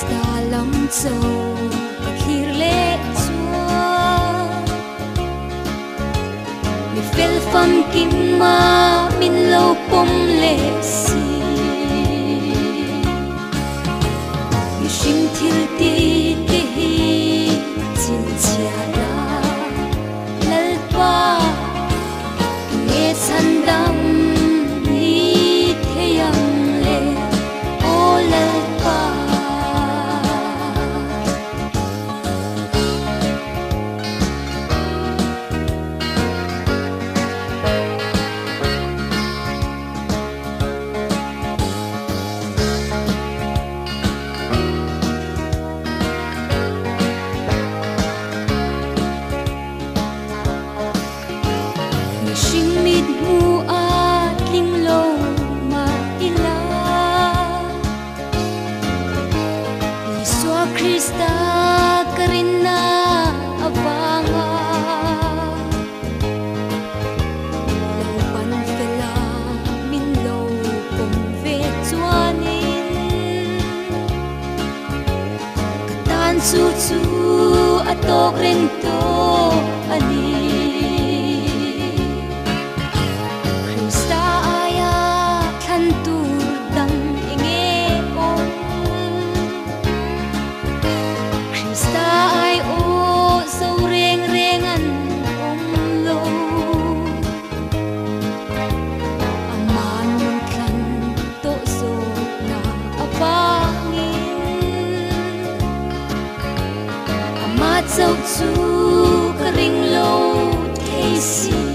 Krista lam châu khir lệ chúa mi fel pham kim ma min lâu pom lệ si mi sim thil ti te hi chin chia la lal pa nghe san dam ni the yang le o lal pa Sing mid mu at linglo ma ila Iswa Krista karina abanga Laupan fela min lo pom ve chuanin Katan su chu atok ren to ani dẫu chú cái ring lâu thế gì